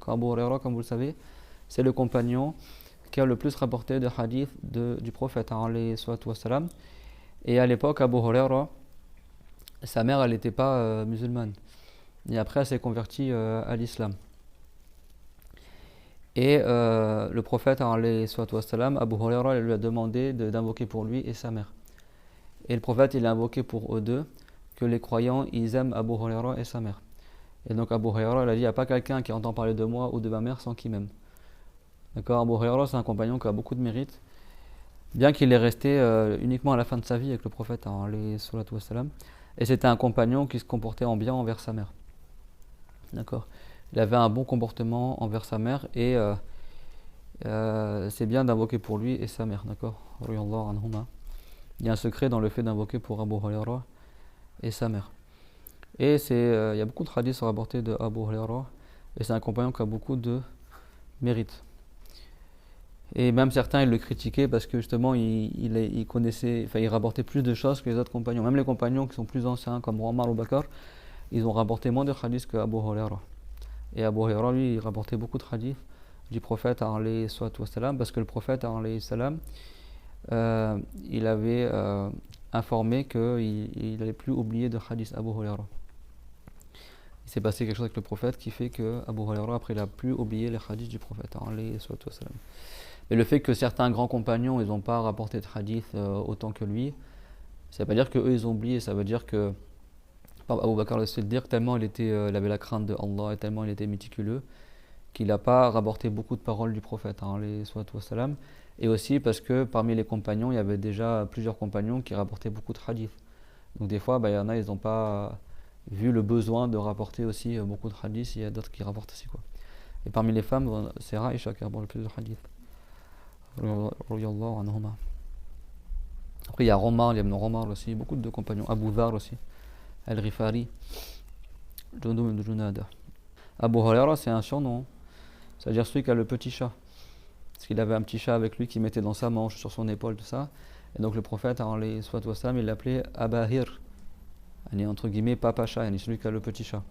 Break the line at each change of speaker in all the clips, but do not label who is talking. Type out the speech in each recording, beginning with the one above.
Abu Huraira, comme vous le savez, c'est le compagnon qui a le plus rapporté de hadith du prophète, alayhi salatu wassalam. Et à l'époque, Abu Huraira, sa mère, elle n'était pas musulmane. Et après, elle s'est convertie à l'islam. Et le prophète, alayhi salatu wassalam, Abu Huraira, il lui a demandé d'invoquer pour lui et sa mère. Et le prophète, il a invoqué pour eux deux que les croyants, ils aiment Abu Huraira et sa mère. Et donc Abu Huraira, il a dit, il n'y a pas quelqu'un qui entend parler de moi ou de ma mère sans qu'il m'aime. D'accord, Abu Huraira, c'est un compagnon qui a beaucoup de mérite, bien qu'il est resté uniquement à la fin de sa vie avec le prophète, alayhi salatu wassalam. Et c'était un compagnon qui se comportait en bien envers sa mère. D'accord. Il avait un bon comportement envers sa mère et c'est bien d'invoquer pour lui et sa mère. D'accord. Radiyallahu anhuma. Il y a un secret dans le fait d'invoquer pour Abu Huraira et sa mère. Et il y a beaucoup de hadiths rapportés de Abu Huraira et c'est un compagnon qui a beaucoup de mérite. Et même certains ils le critiquaient parce que justement il connaissait, enfin il rapportait plus de choses que les autres compagnons. Même les compagnons qui sont plus anciens comme Omar ou Bakr, ils ont rapporté moins de hadiths que Abu Huraira. Et Abu Huraira, lui, il rapportait beaucoup de hadiths du prophète alayhi salatu wassalam, parce que le prophète alayhi salam, il avait informé qu'il n'allait plus oublier de hadith Abu Huraira. Il s'est passé quelque chose avec le prophète qui fait que Abu Huraira, après, il n'a plus oublié les hadiths du prophète alayhi salatu wassalam. Et le fait que certains grands compagnons, ils n'ont pas rapporté de hadith autant que lui, ça ne veut pas dire qu'eux, ils ont oublié, ça veut dire que Abu Bakr al-Siddiq, tellement il avait la crainte de Allah et tellement il était méticuleux, qu'il n'a pas rapporté beaucoup de paroles du prophète, alayhi salatu wassalam. Et aussi parce que parmi les compagnons, il y avait déjà plusieurs compagnons qui rapportaient beaucoup de hadiths. Donc des fois, il y en a, ils n'ont pas vu le besoin de rapporter aussi beaucoup de hadiths, il y a d'autres qui rapportent aussi, quoi. Et parmi les femmes, c'est Aïcha qui rapporte le plus de hadiths. Après, il y a Omar, il y a Ibn Omar aussi, beaucoup de compagnons. Abu Dhar aussi. Al-Rifari, Jundub ibn Junada. Abu Huraira, c'est un surnom, c'est-à-dire celui qui a le petit chat. Parce qu'il avait un petit chat avec lui qui mettait dans sa manche, sur son épaule, tout ça. Et donc le prophète, alayhi salatu wassalam, il l'appelait Abahir, entre guillemets, papa chat, celui qui a le petit chat.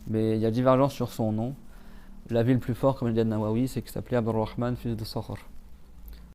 Mais il y a divergence sur son nom. La ville plus forte, comme il dit Nawawi, c'est qu'il s'appelait Abdurrahman, fils de Sakhar.